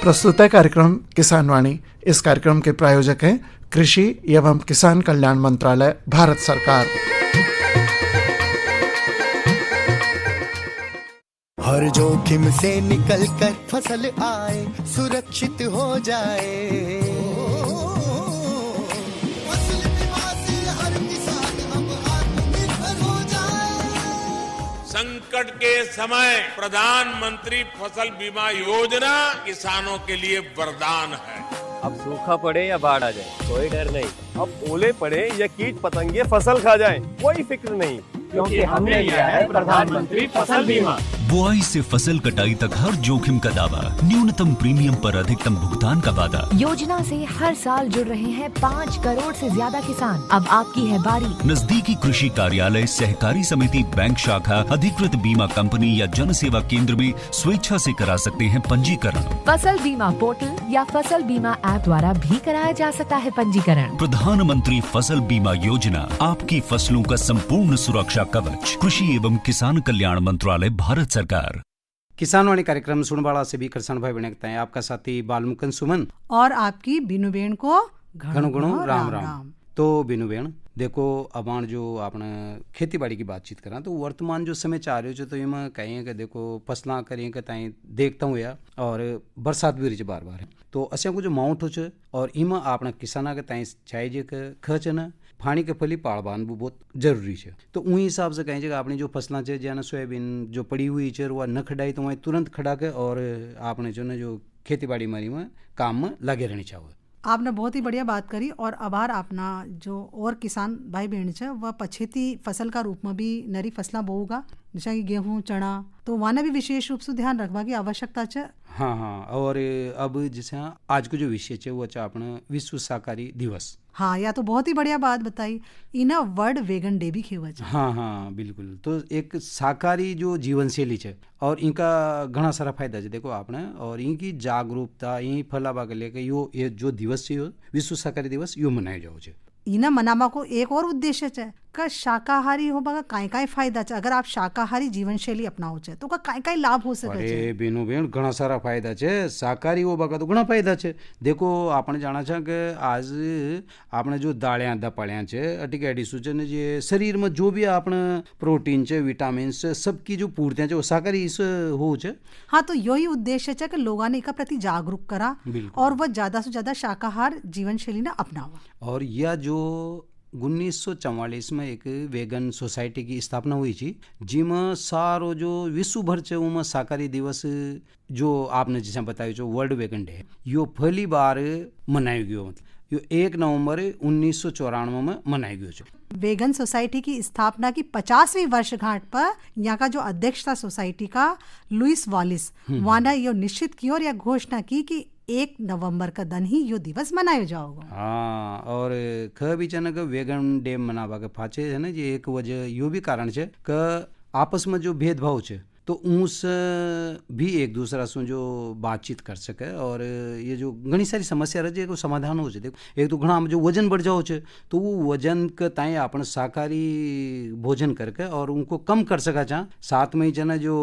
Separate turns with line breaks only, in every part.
प्रस्तुत है कार्यक्रम किसान वाणी। इस कार्यक्रम के प्रायोजक हैं कृषि एवं किसान कल्याण मंत्रालय, भारत सरकार।
हर जोखिम से निकल कर फसल आए, सुरक्षित हो जाए। फसल बीमा से हर किसान अब आत्मनिर्भर हो जाए।
संकट के समय प्रधानमंत्री फसल बीमा योजना किसानों के लिए वरदान है।
अब सूखा पड़े या बाढ़ आ जाए, कोई डर नहीं। अब ओले पड़े या कीट पतंगे फसल खा जाए, कोई फिक्र नहीं, क्योंकि हमने लिया है प्रधानमंत्री फसल बीमा।
बुआई से फसल कटाई तक हर जोखिम का दावा, न्यूनतम प्रीमियम पर अधिकतम भुगतान का वादा।
योजना से हर साल जुड़ रहे हैं 5 करोड़ से ज्यादा किसान। अब आपकी है बारी।
नजदीकी कृषि कार्यालय, सहकारी समिति, बैंक शाखा, अधिकृत बीमा कंपनी या जन सेवा केंद्र में स्वेच्छा से करा सकते हैं पंजीकरण।
फसल बीमा पोर्टल या फसल बीमा ऐप द्वारा भी कराया जा सकता है पंजीकरण।
प्रधानमंत्री फसल बीमा योजना, आपकी फसलों का संपूर्ण सुरक्षा कवच। कृषि एवं किसान कल्याण मंत्रालय, भारत सरकार।
किसानवाणी कार्यक्रम सुनवाड़ा से भी किसान भाई बहन हैं, आपका साथी बालमुकुंद सुमन
और आपकी बीनू बेन को
घणो घणो राम राम। तो बीनू बेन देखो, अबान जो आपने खेती बाड़ी की बातचीत करा तो वर्तमान जो समय चाह रहे हो तो इमा कहें कि देखो फसलां करें कि ताई देखता हूँ या और बरसात भी रही बार बार है तो असा को जो माउंट हो और इमा आपने किसाना के ताई चाहिए कि खच न फाणी के फली पाड़बान भी बहुत जरूरी है। तो उही हिसाब से कहें आपने जो फसलां है ज्यादा सोयाबीन जो पड़ी हुई है वह न खड़ाई तो वहीं तुरंत खड़ा के और आपने जो न जो खेती बाड़ी मारी में काम में लगे रहनी चाहिए।
आपने बहुत ही बढ़िया बात करी। और आभार अपना जो और किसान भाई बहन है वह पछेती फसल का रूप में भी नरी फसला बोऊगा, जैसा कि गेहूं, चना, तो वहाँ भी विशेष रूप से ध्यान रखवा की आवश्यकता है।
हाँ, और अब जैसे आज को जो विषय है वो अपना विश्व शाकाहारी दिवस।
हाँ, या तो बहुत ही बढ़िया बात बताई। इना वर्ल्ड वेगन डे भी खेवा।
हाँ बिल्कुल। तो एक शाकाहारी जो जीवन शैली है और इनका घना सारा फायदा है देखो आपने, और इनकी जागरूकता यही फैलावा के लिए यो ये जो दिवस है विश्व शाकाहारी दिवस यो मनाया जाओ छे।
इना मनामा को एक और उद्देश्य है का शाकाहारी हो बगा काय फायदा है। अगर आप शाकाहारी जीवन शैली अपनाओ छे तो काय लाभ हो सके।
अरे बेनो बेन घना सारा फायदा है। शाकाहारी हो बगा तो घना फायदा है। देखो आपने जाना छा कि आज आपने जो दाळ्या दपाळ्या छे अटिक एडिसु छे ने जे शरीर में जो भी आपने प्रोटीन छे, विटामिन छे, सबकी जो पूर्तियां छे वो शाकाहारी से हो छे।
हाँ, तो यही उद्देश्य है कि लोगों ने इका प्रति जागरूक करा और वह ज्यादा से ज्यादा शाकाहार जीवन शैली ने अपनावा।
और यह जो 1944 में एक वेगन सोसाइटी की स्थापना हुई थी जिसमें सारो जो विश्व भर से उनमें शाकाहारी दिवस जो आपने जैसे बताया जो वर्ल्ड वेगन डे यो पहली बार मनाया गयो। मतलब यो 1 नवंबर 1994 में मनाया गयो।
वेगन सोसाइटी की स्थापना की 50वीं वर्षगांठ पर यहाँ का जो अध्यक्ष था सोसाइटी का लुइस वॉलिस, वहाँ ने यो निश्चित की और यह घोषणा की कि 1 नवंबर का दिन ही यो दिवस मनाया जाओगा।
हाँ, और ख भी चन वेगन डे मनावा के पाछे है ना जी एक वजह यो भी कारण है कि आपस में जो भेदभाव है तो उस भी एक दूसरा से जो बातचीत कर सके और ये जो घनी सारी समस्या रहे को समाधान हो जाए। देखो एक तो घना जो वजन बढ़ जाओ छे तो वो वजन के ताई अपन शाकाहारी भोजन करके और उनको कम कर सका चाह। साथ में ही जो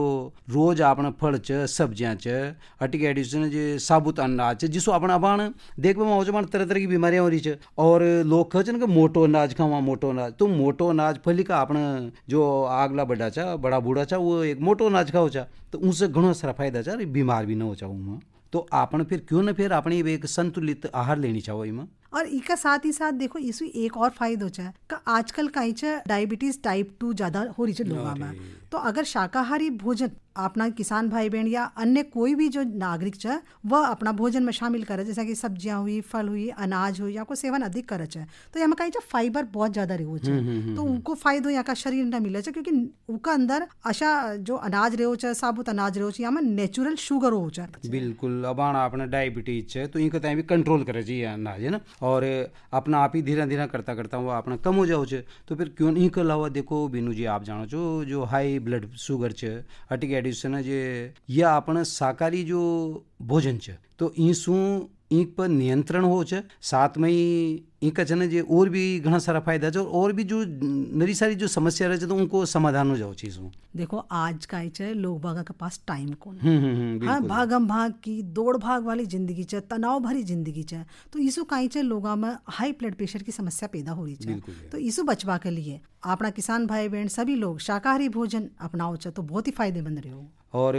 रोज आपने फल च सब्जियां च अटिक एडिशन जो साबुत अनाज है जिसको अपन अबान देख में हो तरह तरह की बीमारियां हो रही है और लोग कहते कि मोटो अनाज खावा मोटो अनाज। तो मोटो अनाज फली का अपने जो आगला बड़ा चा बड़ा बूढ़ा चा वो एक मोटो अनाज खाओ चा तो उनसे घणो सारा फायदा चा, बीमार भी न हो चाहूँ। तो आपने फिर क्यों न फिर अपनी एक संतुलित आहार लेनी चाहो इमा।
और इका साथ ही साथ देखो इस एक और फायदो है कि आजकल कहीं डायबिटीज टाइप 2 ज्यादा हो रही है लोगों में। तो अगर शाकाहारी भोजन अपना किसान भाई बहन या अन्य कोई भी जो नागरिक है वह अपना भोजन में शामिल करे, जैसा कि सब्जियां हुई, फल हुई, अनाज हुई, या को सेवन अधिक करे है तो यहाँ कहीं फाइबर बहुत ज्यादा रहो है तो उनको फायदो यहाँ का शरीर न मिले है क्योंकि उनका अंदर अशा जो अनाज रहो है, साबुत अनाज रहो है, यहाँ में नेचुरल शुगर हो जाए।
बिल्कुल। अब आपने डायबिटीज है तो इनका भी कंट्रोल करे चाहिए अनाज है ना, और अपना आप ही धीरे धीरे करता करता वो अपना कम हो जाओ छे। तो फिर क्यों नहीं के अलावा देखो बीनू जी आप जानो छो जो हाई ब्लड शुगर छे अटिक एडिशन जे या अपने शाकाहारी जो भोजन छे तो ईसू ईक पर नियंत्रण हो छ, साथ में ही इनका छे ने जे और भी घना सारा फायदा है और भी जो नरी सारी जो समस्या रहे तो उनको समाधान हो जाओ चीज़ों।
देखो आज का है लोग बागा के पास टाइम कौन, हाँ
बिल्कुल।
भागम भाग की दौड़ भाग वाली जिंदगी च, तनाव भरी जिंदगी च, तो इसु काई च लोगों में हाई ब्लड प्रेशर की समस्या पैदा हो रही है। तो इसु बचवा के लिए अपना किसान भाई बहन सभी लोग शाकाहारी भोजन अपनाओ च तो बहुत ही फायदेमंद रहे हो।
और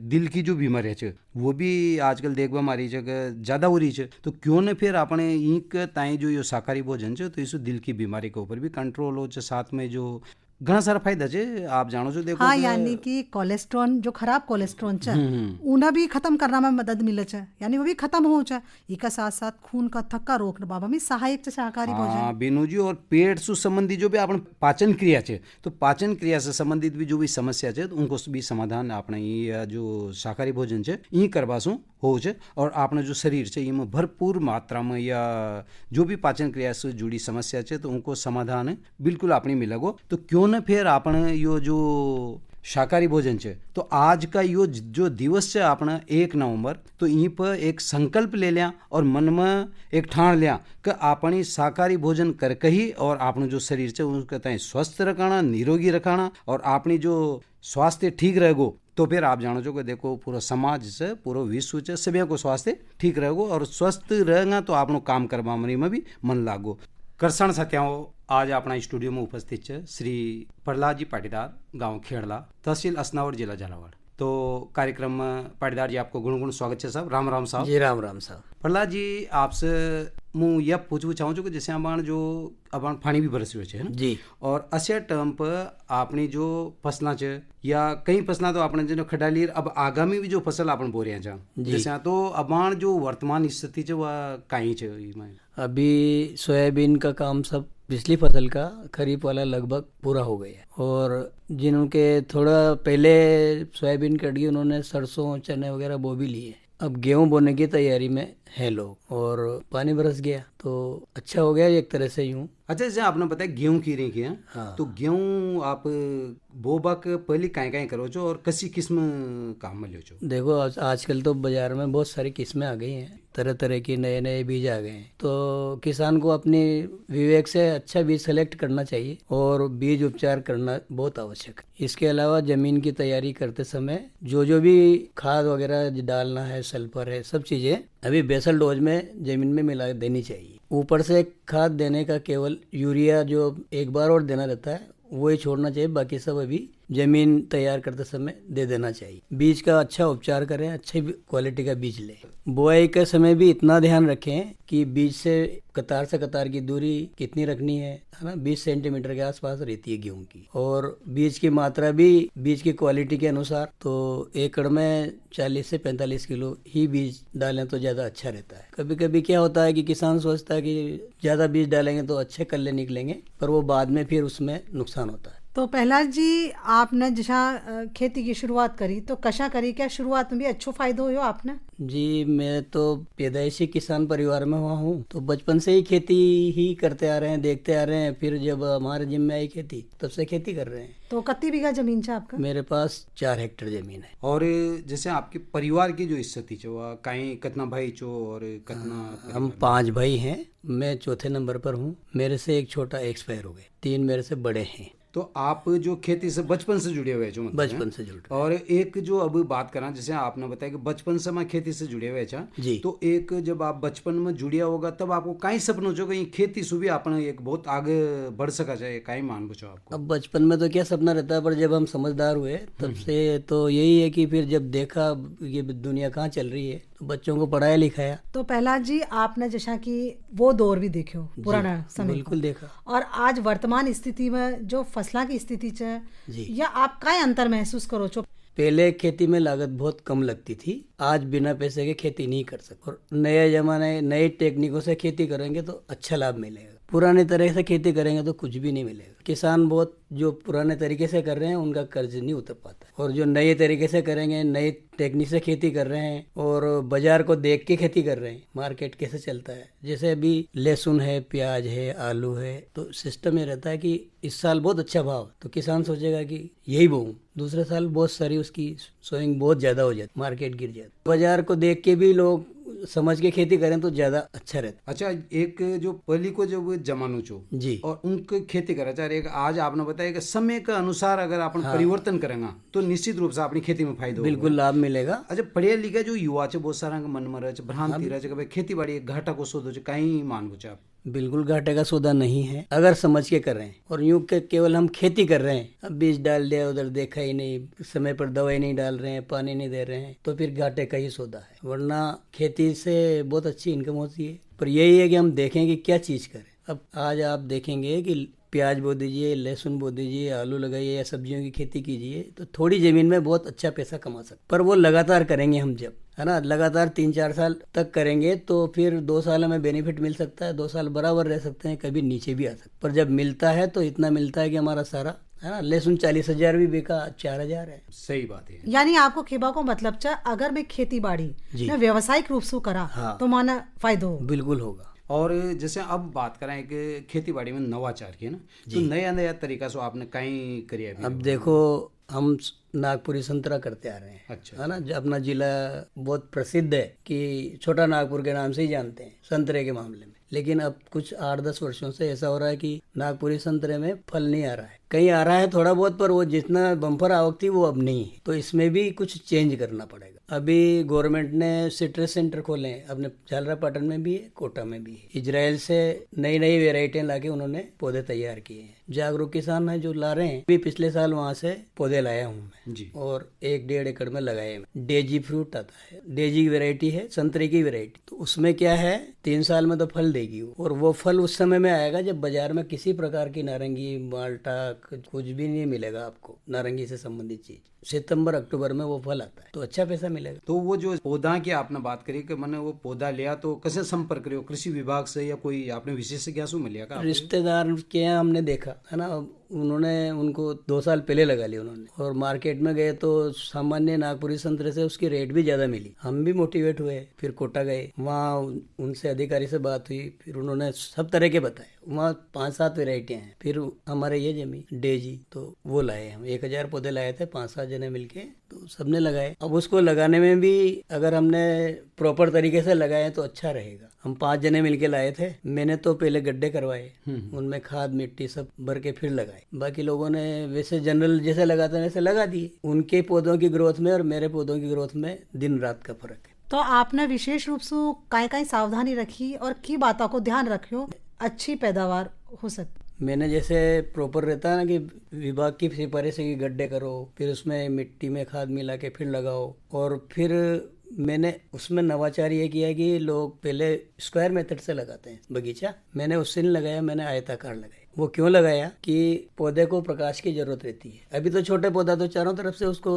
दिल की जो बीमारी है वो भी आजकल देखवा मारी है ज़्यादा हो रही है, तो क्यों न फिर अपने ईक ताई जो ये शाकाहारी भोजन है तो इससे दिल की बीमारी के ऊपर भी कंट्रोल हो, साथ में जो घना सारा फायदा है आप जानो जो देखो।
हाँ यानी कि कोलेस्ट्रॉल जो खराब कोलेस्ट्रॉल च उन्हें भी खत्म करना में मदद मिले च, यानी वो भी खत्म हो च, इका साथ साथ खून का थक्का रोकने बाबा में सहायक च शाकाहारी भोजन।
हाँ बीनू जी, और पेट से संबंधी जो भी अपन पाचन क्रिया है तो पाचन क्रिया से संबंधित भी जो भी समस्या है तो उनको भी समाधान अपने ये जो शाकाहारी भोजन है ये करवा सो हो च, और अपना जो शरीर है इनमें भरपूर मात्रा में या जो भी पाचन क्रिया से जुड़ी समस्या है तो उनको समाधान बिल्कुल अपने मिलेगो। तो क्यों न फिर आपण यो जो शाकाहारी भोजन है तो आज का यो जो दिवस है अपना 1 नवंबर तो यहीं पर एक संकल्प ले लिया और मन में एक ठान लिया कि अपनी शाकाहारी भोजन करके ही और अपना जो शरीर है उसका तय स्वस्थ रखाना, निरोगी रखाना और अपनी जो स्वास्थ्य ठीक रहेगो तो फिर आप जानो जो कि देखो पूरा समाज से पूरा विश्व से सभी को स्वास्थ्य ठीक रहेगो और स्वस्थ रहेगा तो आपनो काम करवा में भी मन लागो। करसण सत्याओ आज अपना स्टूडियो में उपस्थित है श्री प्रहलाद जी पाटीदार, गांव खेड़ला, तहसील असनावर, जिला झालावाड़। तो कार्यक्रम में पाटीदार जी आपको गुण गुण स्वागत है साहब। राम राम साहब।
जी राम राम साहब।
प्रहलाद जी आपसे मैं यह पूछना चाहूँ कि जैसे अपन जो अपन पानी भी बरस है ना
जी,
और असे टर्म पर आपने जो फसला है या कई फसला तो आपने जो खडाली अब आगामी भी जो फसल अपन बो रहे हैं जैसे तो अपन जो वर्तमान स्थिति है वह कहीं है।
अभी सोयाबीन का काम सब पिछली फसल का खरीफ वाला लगभग पूरा हो गया है, और जिनके थोड़ा पहले सोयाबीन कट गई उन्होंने सरसों चने वगैरह बो भी लिए। अब गेहूं बोने की तैयारी में है लोग, और पानी बरस गया तो अच्छा हो गया एक तरह से यूं।
अच्छा जैसे आपने बताया गेहूं की रही है
हाँ।
तो गेहूं आप बोबाक पहले काई करो छो और कसी किस्म काम में लो छो?
देखो आजकल तो बाजार में बहुत सारी किस्में आ गई हैं, तरह तरह की नए नए बीज आ गए हैं, तो किसान को अपनी विवेक से अच्छा बीज सेलेक्ट करना चाहिए और बीज उपचार करना बहुत आवश्यक है। इसके अलावा जमीन की तैयारी करते समय जो भी खाद वगैरह डालना है, सल्फर है, सब चीजें अभी बेसल डोज में जमीन में मिला देनी चाहिए। ऊपर से खाद देने का केवल यूरिया जो एक बार और देना रहता है वही छोड़ना चाहिए, बाकी सब अभी जमीन तैयार करते समय दे देना चाहिए। बीज का अच्छा उपचार करें, अच्छी क्वालिटी का बीज लें। बुआई के समय भी इतना ध्यान रखें कि बीज से कतार की दूरी कितनी रखनी है ना, 20 सेंटीमीटर के आसपास रहती है गेहूं की, और बीज की मात्रा भी बीज की क्वालिटी के अनुसार तो एकड़ में 40 से 45 किलो ही बीज डालें तो ज्यादा अच्छा रहता है। कभी कभी क्या होता है कि किसान सोचता है कि ज्यादा बीज डालेंगे तो अच्छे कल्ले निकलेंगे, पर वो बाद में फिर उसमें नुकसान होता है।
तो प्रहलाद जी आपने जैसा खेती की शुरुआत करी तो कशा करी, क्या शुरुआत में भी अच्छो फायदो हुआ आपने?
जी मैं तो पैदाइशी किसान परिवार में हुआ हूँ, तो बचपन से ही खेती ही करते आ रहे हैं, देखते आ रहे हैं। फिर जब हमारे जिम्मे में आई खेती तब से खेती कर रहे हैं।
तो कितनी बीघा जमीन है आपका?
मेरे पास 4 हेक्टेयर जमीन है।
और जैसे आपके परिवार की जो स्थिति छो कहीं कितना भाई छो और कितना?
हम 5 भाई हैं, मैं चौथे नंबर पर हूँ। मेरे से एक छोटा एक्सपायर हो गए, 3 मेरे से बड़े हैं।
तो आप जो खेती से बचपन से जुड़े हुए मतलब
बचपन से जुड़े।
और एक जो अब बात करा जैसे आपने बताया कि बचपन से मैं खेती से जुड़े हुए
जी,
तो एक जब आप बचपन में जुड़िया होगा तब आपको कई सपनों जो कि खेती से भी आपने एक बहुत आगे बढ़ सका जाए, कई मान बचो आपको?
अब बचपन में तो क्या सपना रहता है, पर जब हम समझदार हुए तब से तो यही है कि फिर जब देखा ये दुनिया कहाँ चल रही है तो बच्चों को पढ़ाया लिखाया।
तो प्रहलाद जी आपने जैसा कि वो दौर भी देखो पुराना समय,
बिल्कुल देखा,
और आज वर्तमान स्थिति में जो फसला की स्थिति है
जी,
या आप क्या अंतर महसूस करो छो?
पहले खेती में लागत बहुत कम लगती थी, आज बिना पैसे के खेती नहीं कर सकते, और नए जमाने नई टेक्निकों से खेती करेंगे तो अच्छा लाभ मिलेगा। पुराने तरह से खेती करेंगे तो कुछ भी नहीं मिलेगा। किसान बहुत जो पुराने तरीके से कर रहे हैं उनका कर्ज नहीं उतर पाता, और जो नए तरीके से करेंगे, नई टेक्निक से खेती कर रहे हैं और बाजार को देख के खेती कर रहे हैं, मार्केट कैसे चलता है। जैसे अभी लहसुन है, प्याज है, आलू है, तो सिस्टम ये रहता है कि इस साल बहुत अच्छा भाव, तो किसान सोचेगा कि यही बोऊं, दूसरे साल बहुत सारी उसकी सोइंग बहुत ज्यादा हो जाती, मार्केट गिर जाती। बाजार को देख के भी लोग समझ के खेती करें तो ज्यादा अच्छा रहता।
अच्छा, एक जो पहली को जब जमानो छो
जी
और उनके खेती करा चाहे एक आज आपने बताया कि समय के अनुसार अगर अपन परिवर्तन करेंगे तो निश्चित रूप से अपनी खेती में फायदा होगा,
बिल्कुल लाभ मिलेगा।
अच्छा, पढ़िया लिखा जो युवा छे बहुत सारा मन में रहे भ्रांति रहे कि खेती बाड़ी घाटा को सोचो छे, कहीं मान छे आप?
बिल्कुल घाटे का सौदा नहीं है अगर समझ के कर रहे हैं। और यूं के केवल हम खेती कर रहे हैं, अब बीज डाल दिया, उधर देखा ही नहीं, समय पर दवाई नहीं डाल रहे हैं, पानी नहीं दे रहे हैं, तो फिर घाटे का ही सौदा है। वरना खेती से बहुत अच्छी इनकम होती है, पर यही है कि हम देखें कि क्या चीज़ करें। अब आज आप देखेंगे कि प्याज बो दीजिए, लहसुन बो दीजिए, आलू लगाइए या सब्जियों की खेती कीजिए तो थोड़ी जमीन में बहुत अच्छा पैसा कमा सकते। पर वो लगातार करेंगे हम, जब है ना लगातार 3-4 साल तक करेंगे तो फिर 2 साल में बेनिफिट मिल सकता है, 2 साल बराबर रह सकते हैं, कभी नीचे भी आ सकते। पर जब मिलता है तो इतना मिलता है कि हमारा सारा है ना, लहसुन 40,000 भी बिका, 4,000 है।
सही बात है।
यानी आपको खेबा को मतलब चा अगर मैं खेती बाड़ी व्यवसायिक रूप से करा तो माना फायदो
बिल्कुल होगा।
और जैसे अब बात करें कि खेती बाड़ी में नवाचार की है ना, तो नया नया तरीका से आपने कहीं करिए?
अब देखो हम नागपुरी संतरा करते आ रहे हैं,
अच्छा
है ना, अपना जिला बहुत प्रसिद्ध है कि छोटा नागपुर के नाम से ही जानते हैं संतरे के मामले में। लेकिन अब कुछ 8-10 वर्षों से ऐसा हो रहा है कि नागपुरी संतरे में फल नहीं आ रहा है, कहीं आ रहा है थोड़ा बहुत, पर वो जितना बम्पर आवक थी वो अब नहीं है। तो इसमें भी कुछ चेंज करना पड़ेगा। अभी गवर्नमेंट ने सिट्रस सेंटर खोले हैं, अपने झालरापाटन में भी है, कोटा में भी है। इजराइल से नई नई वेराइटियां लाके उन्होंने पौधे तैयार किए हैं। जागरूक किसान है जो ला रहे हैं, भी पिछले साल वहां से पौधे लाया हूँ मैं
जी,
और 1-1.5 एकड़ में लगाए हैं। डेजी फ्रूट आता है, डेजी की वेराइटी है, संतरे की वेराइटी। तो उसमें क्या है, 3 साल में तो फल देगी वो, और वो फल उस समय में आएगा जब बाजार में किसी प्रकार की नारंगी, माल्टा कुछ भी नहीं मिलेगा आपको, नारंगी से संबंधित चीज। सितंबर-अक्टूबर में वो फल आता है तो अच्छा पैसा मिलेगा।
तो वो जो पौधा की आपने बात करी कि मैंने वो पौधा लिया तो कैसे संपर्क करियो, कृषि विभाग से या कोई आपने विशेषज्ञ से मिलिया का?
रिश्तेदार के यहाँ हमने देखा है ना, उन्होंने उनको 2 साल पहले लगा लिया उन्होंने, और मार्केट में गए तो सामान्य नागपुरी संतरे से उसकी रेट भी ज्यादा मिली। हम भी मोटिवेट हुए, फिर कोटा गए, वहाँ उनसे अधिकारी से बात हुई, फिर उन्होंने सब तरह के बताए। वहाँ 5-7 वेराइटियाँ हैं। फिर हमारे ये जमी डेजी, तो वो लाए हम 1000 पौधे लाए थे, 5-7 जने मिलके, तो सबने लगाए। अब उसको लगाने में भी अगर हमने प्रॉपर तरीके से लगाए तो अच्छा रहेगा। हम 5 जने मिलके लाए थे, मैंने तो पहले गड्ढे करवाए, उनमें खाद मिट्टी सब भर के फिर लगाए। बाकी लोगों ने वैसे जनरल जैसे लगाते हैं वैसे लगा दिए। उनके पौधों की ग्रोथ में और मेरे पौधों की ग्रोथ में दिन रात का फर्क है।
तो आपने विशेष रूप से काई सावधानी रखी और की बातों को ध्यान रखियो अच्छी पैदावार हो सकती?
मैंने जैसे प्रॉपर रहता है ना कि विभाग की सिफारिश है कि गड्ढे करो, फिर उसमें मिट्टी में खाद मिला के फिर लगाओ, और फिर मैंने उसमें नवाचार ये किया कि लोग पहले स्क्वायर मेथड से लगाते हैं बगीचा, मैंने उससे नहीं लगाया, मैंने आयताकार लगाया। वो क्यों लगाया कि पौधे को प्रकाश की जरूरत रहती है। अभी तो छोटे पौधा तो चारों तरफ से उसको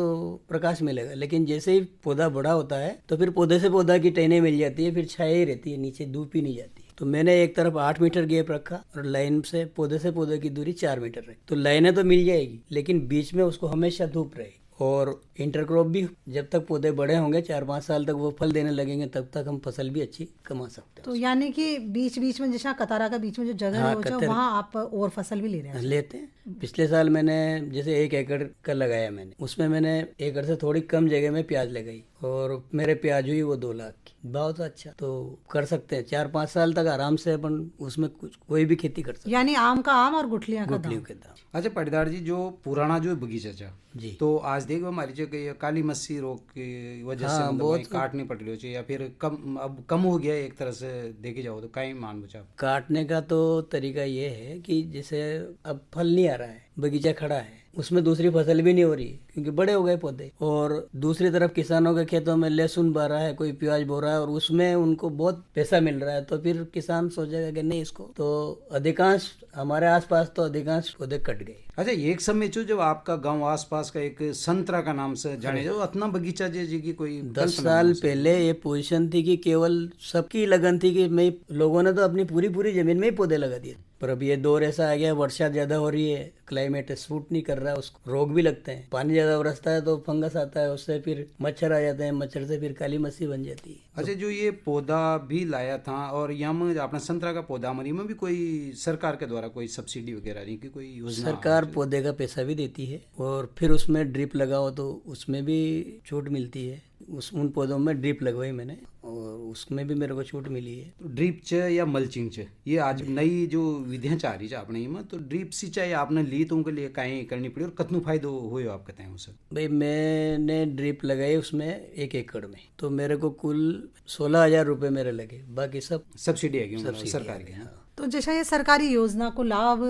प्रकाश मिलेगा, लेकिन जैसे ही पौधा बड़ा होता है तो फिर पौधे से पौधा की टहनी मिल जाती है, फिर छाया ही रहती है, नीचे धूप ही नहीं जाती। तो मैंने एक तरफ 8 मीटर गैप रखा और लाइन से पौधे की दूरी 4 मीटर रखी। तो लाइनें तो मिल जाएगी, लेकिन बीच में उसको हमेशा धूप रहेगी। और इंटरक्रॉप भी जब तक पौधे बड़े होंगे, 4-5 साल तक वो फल देने लगेंगे, तब तक हम फसल भी अच्छी कमा सकते हैं।
तो यानी कि बीच बीच में जैसा कतारा का बीच में जो जगह है वहाँ आप और फसल भी ले रहे हैं?
लेते हैं। पिछले साल मैंने जैसे 1 एकड़ का लगाया मैंने, उसमें मैंने एकड़ से थोड़ी कम जगह में प्याज लगाई और मेरे प्याज हुई वो 2 लाख की। बहुत अच्छा, तो कर सकते हैं 4-5 साल तक आराम से अपन उसमें कुछ कोई भी खेती कर सकते हैं।
यानी आम का आम और गुठलियाँ के
दाम।
अच्छा पाटीदार जी, जो पुराना जो बगीचा था
जी,
तो आज देखो हमारी जो काली मस्सी रोग की वजह से बहुत काटनी पड़ रही है, या फिर अब कम हो गया एक तरह से देखे जाओ तो कहीं मान बचा?
काटने का तो तरीका ये है कि जैसे अब फल नहीं आ रहा है, बगीचा खड़ा है, उसमें दूसरी फसल भी नहीं हो रही क्योंकि बड़े हो गए पौधे, और दूसरी तरफ किसानों के खेतों में लहसुन बो रहा है, कोई प्याज बो रहा है, और उसमें उनको बहुत पैसा मिल रहा है, तो फिर किसान सोचेगा कि नहीं इसको, तो अधिकांश हमारे आसपास तो अधिकांश पौधे कट गए।
अच्छा, एक समय जो जब आपका गांव आसपास का एक संतरा का नाम से जाने जो अपना बगीचा जी की कोई
10 साल पहले ये पोजीशन थी कि केवल सबकी लगन थी कि मैं, लोगों ने तो अपनी पूरी जमीन में ही पौधे लगा दिए। पर अब ये दौर ऐसा आ गया, वर्षा ज्यादा हो रही है, क्लाइमेट सूट नहीं कर रहा है, उसको रोग भी लगते हैं, पानी ज्यादा बरसता है तो फंगस आता है, उससे फिर मच्छर आ जाते हैं, मच्छर से फिर काली मस्सी बन जाती है।
अच्छा, जो ये पौधा भी लाया था और यहाँ में अपना संतरा का पौधा मरी में भी कोई सरकार के द्वारा कोई सब्सिडी वगैरह नहीं की कोई योजना?
सरकार पौधे का पैसा भी देती है और फिर उसमें ड्रिप लगाओ तो उसमें भी छूट मिलती है। उन पौधों में ड्रिप लगवाई मैंने और उसमें भी मेरे को छूट मिली है।
तो ड्रिप च या मल्चिंग च ये आज नई जो विधियां चाह रही है आपने में, तो ड्रिप सिंचाई आपने ली तो उनके लिए कहीं करनी पड़ी और कितना फायदो हुए आप कहते हैं उसे?
भाई मैंने ड्रिप लगाई उसमें 1 एकड़ में, तो मेरे को कुल 16,000 रुपये मेरे लगे, बाकी सब
सब्सिडी है
सरकार की।
तो जैसा ये सरकारी योजना को लाभ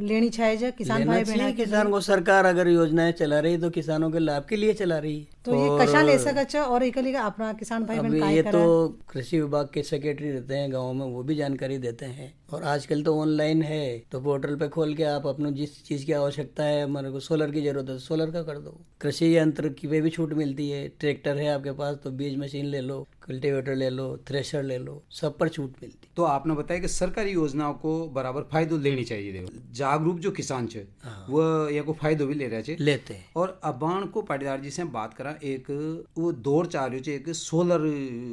लेनी चाहिए किसान भाई बहन
किसान को सरकार अगर योजनाएं चला रही तो किसानों के लाभ के लिए चला रही है,
तो ये कशा ले सकते और एक अपना किसान भाई बहन
ये तो कृषि विभाग के सेक्रेटरी रहते हैं गाँव में, वो भी जानकारी देते हैं। और आजकल तो ऑनलाइन है, तो पोर्टल पे खोल के आप अपने जिस चीज की आवश्यकता है, मेरे को सोलर की जरूरत है तो सोलर का कर दो। कृषि यंत्र की पे भी छूट मिलती है, ट्रैक्टर है आपके पास तो बीज मशीन ले लो, कल्टीवेटर ले लो, थ्रेशर ले लो, सब पर छूट मिलती।
तो आपने बताया कि सरकारी योजनाओं को बराबर फायदो लेनी चाहिए। जागरूक जो किसान छे वो ये को फायदो भी ले रहे छे
लेते हैं।
और अबान को पाटीदार जी से बात करा, एक वो दौर चाह रही है एक सोलर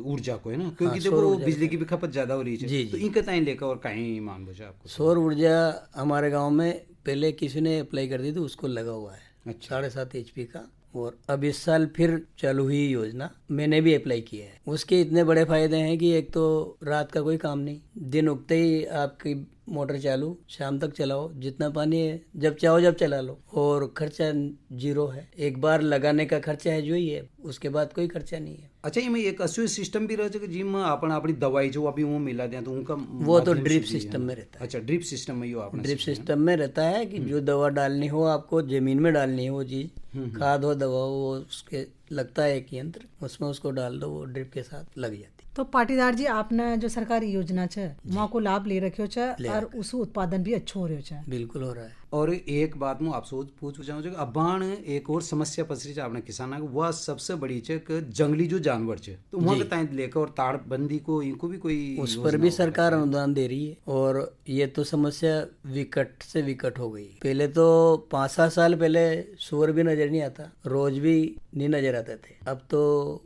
ऊर्जा को है ना, क्योंकि देखो बिजली की भी खपत ज्यादा हो रही है, तो इनके ताई लेकर और कहीं मान बोझा आपको
सौर ऊर्जा हमारे गाँव में पहले किसी ने अप्लाई कर दी थी, उसको लगा हुआ है 7.5 HP का, और अब इस साल फिर चालू हुई योजना, मैंने भी अप्लाई किया है। उसके इतने बड़े फायदे हैं कि एक तो रात का कोई काम नहीं, दिन उगते ही आपकी मोटर चालू, शाम तक चलाओ, जितना पानी है जब चाहो जब चला लो, और खर्चा 0 है। एक बार लगाने का खर्चा है जो ही है, उसके बाद कोई खर्चा नहीं है।
अच्छा, ये में एक असुई सिस्टम भी रहता है जिम अपन अपनी दवाई जो अभी वो मिला दें तो उनका
वो तो ड्रिप सिस्टम में रहता है।
अच्छा, ड्रिप सिस्टम में यो अपना
ड्रिप सिस्टम में रहता है कि जो दवा डालनी हो आपको जमीन में डालनी है, वो चीज खाद हो दवा हो, वो उसके लगता है एक यंत्र, उसमें उसको डाल दो, वो ड्रिप के साथ लग जाती।
तो पाटीदार जी आपने जो सरकारी योजना छे वहाँ को लाभ ले रखियो छे और उस उत्पादन भी अच्छो हो रहा है।
बिल्कुल हो रहा है।
और एक बात मैं आपसे पूछ चाहूँ, अबान एक और समस्या पसरी है आपने किसाना को, वह सबसे बड़ी है कि जंगली जो जानवर है, तो वहाँ के लेकर और ताड़बंदी को इनको भी कोई
उस पर भी सरकार अनुदान दे रही है। और ये तो समस्या विकट से विकट हो गई। पहले तो 5-7 साल पहले सुअर भी नजर नहीं आता, रोज भी नहीं नजर आते थे। अब तो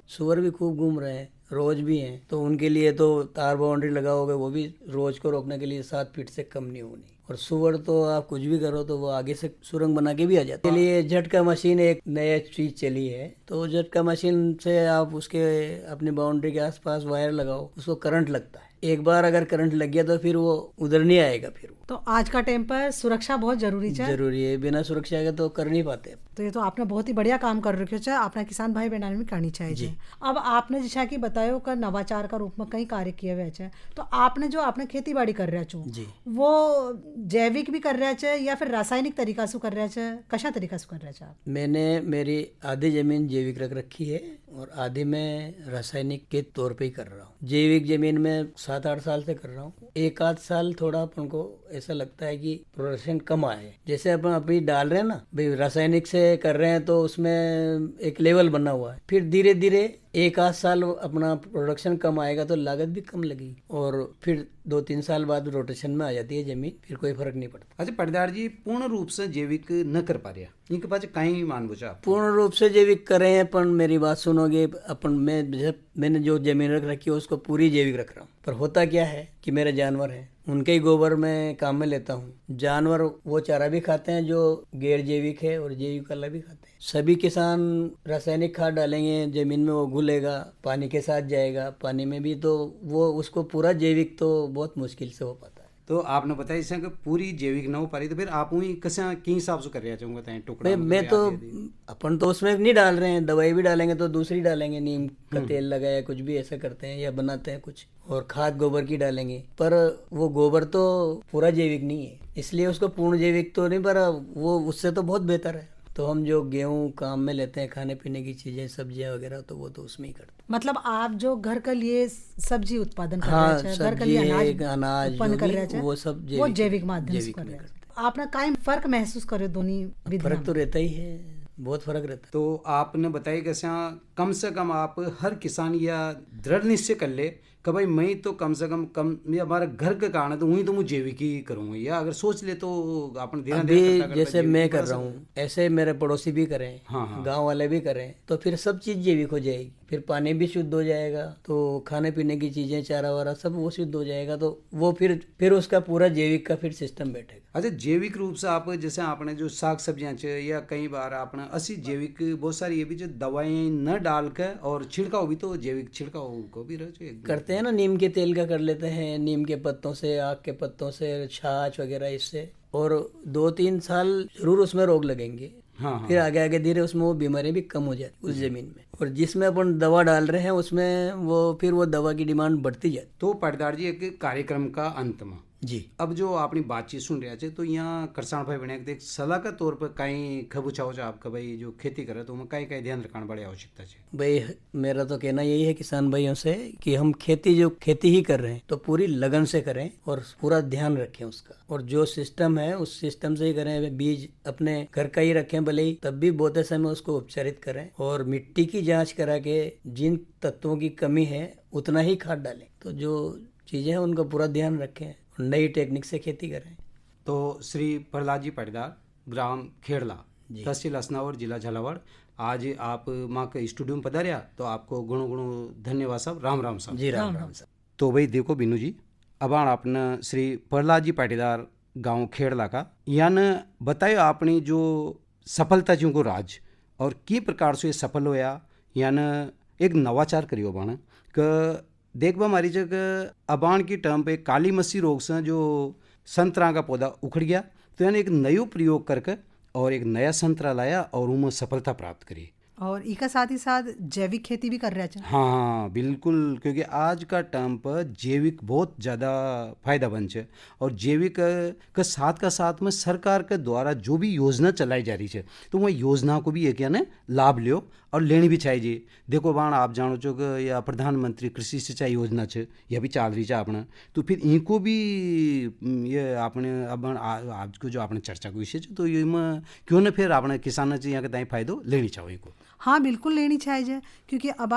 सुअर भी खूब घूम रहे हैं, रोज भी हैं, तो उनके लिए तो तार बाउंड्री लगाओगे, वो भी रोज को रोकने के लिए 7 फीट से कम नहीं होनी। और सुअर तो आप कुछ भी करो तो वो आगे से सुरंग बना के भी आ जाते हैं। लिए झटका मशीन एक नया चीज चली है, तो झटका मशीन से आप उसके अपनी बाउंड्री के आसपास वायर लगाओ, उसको करंट लगता है। एक बार अगर करंट लग गया तो फिर वो उधर नहीं आएगा। फिर
तो आज का टाइम पर सुरक्षा बहुत जरूरी
है, बिना सुरक्षा के तो कर नहीं पाते।
तो ये तो आपने बहुत ही बढ़िया काम कर रखे हो, अपना किसान भाई बहन में करनी चाहिए। अब आपने जैसा कि बतायो का नवाचार का रूप में कई कार्य किए हुए हैं, तो आपने जो आपने खेती बाड़ी कर रहे हो वो जैविक भी कर रहे हैं या फिर रासायनिक तरीका से कर रहे हैं, कशा तरीका से कर रहे हैं?
मैंने मेरी आधी जमीन जैविक रख रखी है और आधी में रासायनिक के तौर पे ही कर रहा हूँ। जैविक जमीन में 7-8 साल से कर रहा हूँ। 1-8 साल थोड़ा अपन को ऐसा लगता है कि प्रोडक्शन कम आए, जैसे अपन अभी डाल रहे हैं ना भाई, रासायनिक से कर रहे हैं तो उसमें एक लेवल बना हुआ है, फिर धीरे धीरे 1-8 साल अपना प्रोडक्शन कम आएगा तो लागत भी कम लगेगी, और फिर 2-3 साल बाद रोटेशन में आ जाती है जमीन, फिर कोई फर्क नहीं पड़ता।
अच्छा पाटीदार जी, पूर्ण रूप से जैविक न कर पा रहा, इनके पास कहीं मान बोझा
पूर्ण रूप से जैविक कर रहे हैं, पर मेरी बात सुनोगे, अपन मैंने जो जमीन रख रखी है उसको पूरी जैविक रख रहा हूँ। पर होता क्या है कि मेरे जानवर हैं, उनके ही गोबर में काम में लेता हूँ। जानवर वो चारा भी खाते हैं जो गैर जैविक है और जैविक वाला भी खाते हैं। सभी किसान रासायनिक खाद डालेंगे, जमीन में वो घुलेगा, पानी के साथ जाएगा, पानी में भी, तो वो उसको पूरा जैविक तो बहुत मुश्किल से हो पाता है।
तो आपने बताया इससे कि पूरी जैविक ना हो पा रही, तो फिर आप वही कैसे किस हिसाब से कर रहे हैं टुकड़ा?
मैं तो अपन तो उसमें नहीं डाल रहे हैं, दवाई भी डालेंगे तो दूसरी डालेंगे, नीम का तेल लगाया, कुछ भी ऐसा करते हैं या बनाते हैं कुछ, और खाद गोबर की डालेंगे। पर वो गोबर तो पूरा जैविक नहीं है, इसलिए उसको पूर्ण जैविक तो नहीं, पर वो उससे तो बहुत बेहतर है। तो हम जो गेहूं काम में लेते हैं, खाने पीने की चीजें, सब्जियां वगैरह, तो वो तो उसमें ही करते हैं।
मतलब आप जो घर के लिए सब्जी उत्पादन कर
हाँ,
रहे हैं, घर के लिए
अनाज
उत्पन्न कर रहे हैं,
वो सब
जैविक माध्यम से कर रहे हैं। आपने कायम फर्क महसूस करे दोनों?
फर्क तो रहता ही है, बहुत फर्क रहता है।
तो आपने बताया कैसे कम से कम आप हर किसान या दृढ़ निश्चय कर ले कि भाई मैं तो कम से कम या हमारे घर के कारण तो वही तो मैं जैविक ही करूँगा, या अगर सोच ले तो आपने
धीरे जैसे मैं कर रहा हूँ ऐसे मेरे पड़ोसी भी करें, गांव वाले भी करें, तो फिर सब चीज जैविक हो जाएगी। फिर पानी भी शुद्ध हो जाएगा, तो खाने पीने की चीजें, चारा वारा सब वो शुद्ध हो जाएगा, तो वो फिर उसका पूरा जैविक का फिर सिस्टम बैठेगा।
अच्छा, जैविक रूप से आप जैसे आपने जो साग सब्जियां या कई बार आपने असी जैविक बहुत सारी ये भी जो दवाएं न डाल के और छिड़काव भी तो जैविक छिड़काव को भी रहे
करते हैं ना, नीम के तेल का कर लेते हैं, नीम के पत्तों से, आक के पत्तों से, छाछ वगैरह इससे, और 2-3 साल जरूर उसमें रोग लगेंगे।
हाँ।
फिर आगे आगे धीरे उसमें वो बीमारी भी कम हो जाती उस जमीन में, और जिसमें अपन दवा डाल रहे हैं उसमें फिर वो दवा की डिमांड बढ़ती जाती।
तो पाटीदार जी एक कार्यक्रम का अंत में
जी
अब जो अपनी बातचीत सुन रहा है तो यहाँ किसान भाई बने एक सलाह के तौर पर कहीं खबुचाओ आपका भाई जो खेती करे तो कहीं कहीं ध्यान रखना बड़ी आवश्यकता है।
भाई मेरा तो कहना यही है किसान भाइयों से कि हम खेती ही कर रहे हैं तो पूरी लगन से करें और पूरा ध्यान रखें उसका, और जो सिस्टम है उस सिस्टम से ही करें। बीज अपने घर का ही रखें, भले ही तब भी बोते समय उसको उपचारित करें, और मिट्टी की जाँच करा के जिन तत्वों की कमी है उतना ही खाद डालें। तो जो चीजें हैं उनका पूरा ध्यान रखें, नई टेक्निक से खेती करें।
तो श्री प्रहलाद जी पाटीदार, ग्राम खेड़ला, तहसील असनावर, जिला झालावाड़, आज आप माँ के स्टूडियो में पधारिया तो आपको गुणो गुणो धन्यवाद साहब। राम राम साहब।
जी राम राम साहब।
तो भाई देखो बीनू जी, अब आपने श्री प्रहलाद जी पाटीदार गांव खेड़ला का यान बतायो अपनी जो सफलता जी को राज और की प्रकार से सफल होया, यान एक नवाचार करियो बाण क देखबा मारी जगह अबान की टर्म पे काली मस्सी रोग से जो संतरा का पौधा उखड़ गया, तो यानी एक नयो प्रयोग करके और एक नया संतरा लाया और उनमें सफलता प्राप्त करी।
और इसका साथ ही साथ जैविक खेती भी कर रहे हैं।
हाँ बिल्कुल, क्योंकि आज का टाइम पर जैविक बहुत ज़्यादा फायदा बन है, और जैविक का साथ में सरकार के द्वारा जो भी योजना चलाई जा रही है तो वह योजना को भी एक यानी लाभ लियो और लेनी भी चाहिए। देखो बाण आप जानो चो कि या प्रधानमंत्री कृषि सिंचाई योजना है यह भी चल रही है अपना, तो फिर इनको भी ये आपने अब आज को जो आपने चर्चा को विषय तो ये में क्यों न फिर आपने किसानों से यहाँ के दाएँ फायदो लेनी चाहिए इनको।
हाँ बिल्कुल लेनी चाहिए, क्योंकि अब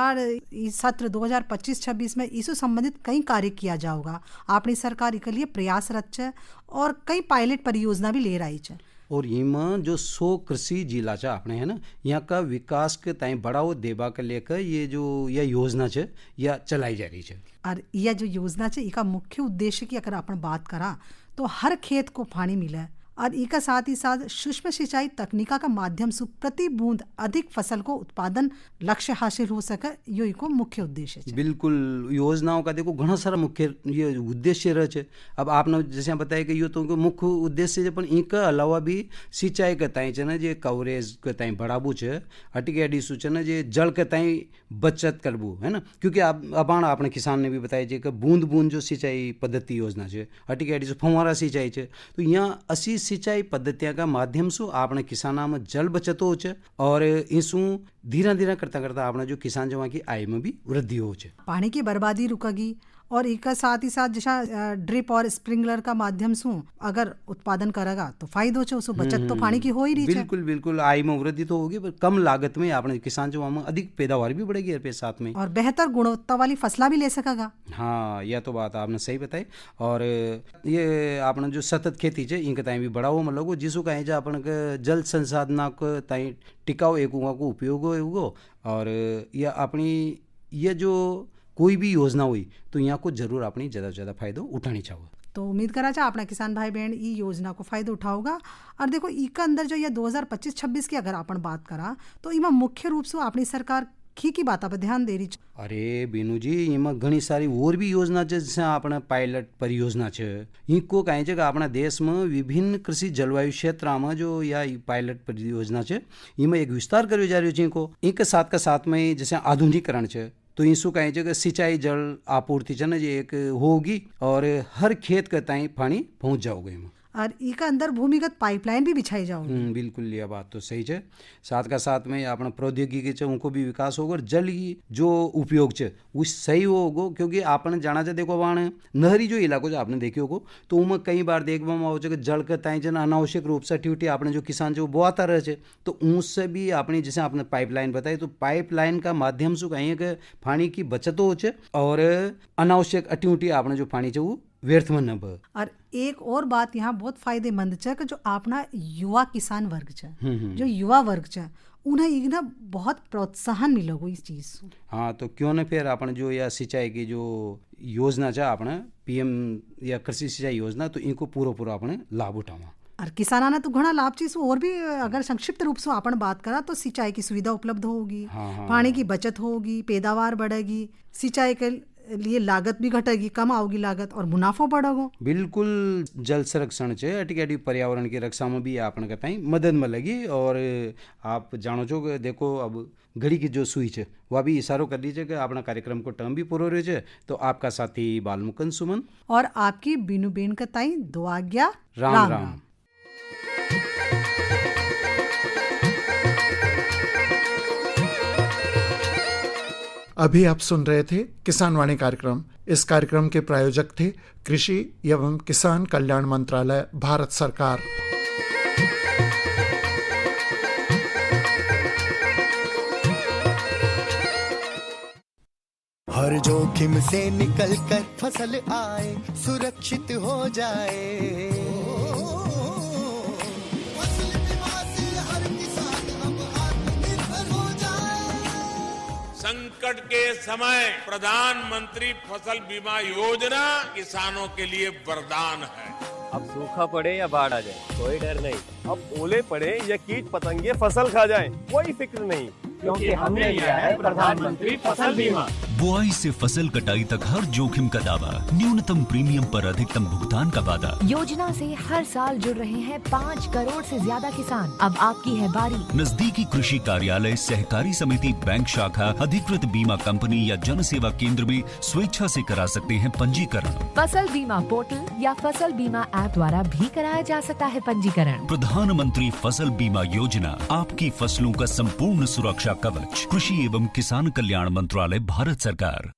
इस सत्र 2025-26 में इससे संबंधित कई कार्य किया जाओगा। अपनी सरकार के लिए प्रयासरत है और कई पायलट परियोजना भी ले रही है।
और इमा जो 100 कृषि जिला चा अपने है ना, यहाँ का विकास के ताई बढ़ावा देवा के लेकर ये जो यह योजना है यह चलाई जा रही है।
और यह जो योजना है इसका मुख्य उद्देश्य की अगर अपन बात करा तो हर खेत को पानी मिले, और इसका साथ ही साथ सूक्ष्म सिंचाई तकनीका का माध्यम से प्रति बूंद अधिक फसल को उत्पादन लक्ष्य हासिल हो सके, यो इको मुख्य उद्देश्य है।
बिल्कुल, योजनाओं का देखो घना सारा मुख्य ये उद्देश्य रहे। अब आपने जैसे बताया कि यो तो मुख्य उद्देश्य है, पर इनका अलावा भी सिंचाई के ताई है ना जे कवरेज के ताई बढ़ाबू है, हटिके एडिसू है ना जे जल के ताई बचत करबू है ना, क्योंकि अब आपने किसान ने भी बताया कि बूंद बूंद जो सिंचाई पद्धति योजना है, हटिके एडिसू फुहारा सिंचाई है, तो यहाँ 80 सिंचाई पद्धतियां का माध्यम से आपने किसाना में जल बचत हो और इसू धीरे धीरे करता करता आपने जो किसान जमा की आय में भी वृद्धि हो।
पानी की बर्बादी रुकेगी, और एक साथ ही साथ जैसा ड्रिप और स्प्रिंकलर का माध्यम से अगर उत्पादन करेगा तो फायदो है, उसको बचत तो पानी की हो ही रही है।
बिल्कुल बिल्कुल, आय में वृद्धि तो होगी, पर कम लागत में आपने किसान जो में अधिक पैदावार भी बढ़ेगी और साथ में
और बेहतर गुणवत्ता वाली फसला भी ले सकेगा। हाँ
यह तो बात आपने सही बताई। और ये आपने जो सतत खेती है इनके ताई भी बढ़ाओ मतलब जिसको कहें जो अपन जल संसाधना को ताई टिकाऊ एक को उपयोग हो, और यह अपनी ये जो कोई भी योजना हुई तो यहाँ को जरूर अपनी ज़्यादा से ज़्यादा फायदा उठानी चाहिए।
तो उम्मीद करा चाहे अपना किसान भाई बहन ये योजना को फायदा उठाओगा। और देखो इसका अंदर जो ये 2025-26 की अगर अपन बात करा तो इमा मुख्य रूप से अपनी सरकार की बातों पर ध्यान दे रही है।
अरे बीनू जी, इमा घनी सारी और भी योजना है, जैसे अपना पायलट परियोजना है, इनको कहें कि अपना देश में विभिन्न कृषि जलवायु क्षेत्र में जो या पायलट परियोजना है इनमें एक विस्तार करो जा रही है। इनको इनके साथ में जैसे आधुनिकीकरण है, तो इसको कहें जगह सिंचाई जल आपूर्ति है ना जी एक होगी और हर खेत के ताई पानी पहुंच जाओगे।
और इसका अंदर भूमिगत पाइपलाइन भी बिछाई जाओगी।
बिल्कुल, यह बात तो सही है। साथ में अपना प्रौद्योगिकी है उनको भी विकास होगा और जल की जो उपयोग है वो सही होगा, क्योंकि आपने जाना चाहिए देखो वहाँ नहरी जो इलाको जो आपने देखी होगा तो उनमें कई बार देखने में आओ जल के ताई जन अनावश्यक रूप से ड्यूटी आपने जो किसान जो बोआता रहे तो उनसे भी आपने जैसे आपने पाइपलाइन बताई तो पाइपलाइन का माध्यम से कहीं कि पानी की बचत हो और अनावश्यक अट्यूटी आपने जो पानी है वो व्यर्थ में न बह।
और एक और बात यहाँ बहुत फायदेमंद है कि जो अपना युवा किसान वर्ग है, जो युवा वर्ग है उन्हें एक ना बहुत प्रोत्साहन मिलेगा इस चीज से।
हाँ, तो क्यों न फिर अपने जो या सिंचाई की जो योजना है अपना PM या कृषि सिंचाई योजना तो इनको पूरा अपने लाभ उठावा।
और किसानाना तो घना लाभ चीज और भी अगर संक्षिप्त रूप से अपन बात करा तो सिंचाई की सुविधा उपलब्ध होगी, पानी की बचत होगी, पैदावार बढ़ेगी, सिंचाई के लिए लागत भी घटेगी, कम आओगी लागत और मुनाफा बढ़ेगा।
बिल्कुल जल संरक्षण छे अटी पर्यावरण की रक्षा में भी आपन के ताई मदद मिलेगी। और आप जानो छो कि देखो अब घड़ी की जो सुई है वह भी इशारो कर दीजिए कि अपना कार्यक्रम को टर्म भी पूरा रहे छे। तो आपका साथी बालमुकुंद सुमन
और आपकी बीनू बेन का ताई दो आज्ञा।
राम राम।
अभी आप सुन रहे थे किसान वाणी कार्यक्रम। इस कार्यक्रम के प्रायोजक थे कृषि एवं किसान कल्याण मंत्रालय, भारत सरकार।
हर जोखिम से निकल कर फसल आए, सुरक्षित हो जाए। फसल बीमा से हर किसान अब आत्मनिर्भर हो जाए।
संकट के समय प्रधानमंत्री फसल बीमा योजना किसानों के लिए वरदान है।
अब सूखा पड़े या बाढ़ आ जाए कोई डर नहीं, अब ओले पड़े या कीट पतंगे फसल खा जाए कोई फिक्र नहीं, क्योंकि हमने लिया है प्रधानमंत्री फसल बीमा।
बुआई से फसल कटाई तक हर जोखिम का दावा, न्यूनतम प्रीमियम पर अधिकतम भुगतान का वादा।
योजना से हर साल जुड़ रहे हैं 5 करोड़ से ज्यादा किसान। अब आपकी है बारी।
नजदीकी कृषि कार्यालय, सहकारी समिति, बैंक शाखा, अधिकृत बीमा कंपनी या जन सेवा केंद्र में स्वेच्छा से करा सकते हैं पंजीकरण।
फसल बीमा पोर्टल या फसल बीमा ऐप द्वारा भी कराया जा सकता है पंजीकरण।
प्रधानमंत्री फसल बीमा योजना, आपकी फसलों का संपूर्ण सुरक्षा कवच। कृषि एवं किसान कल्याण मंत्रालय, भारत सरकार।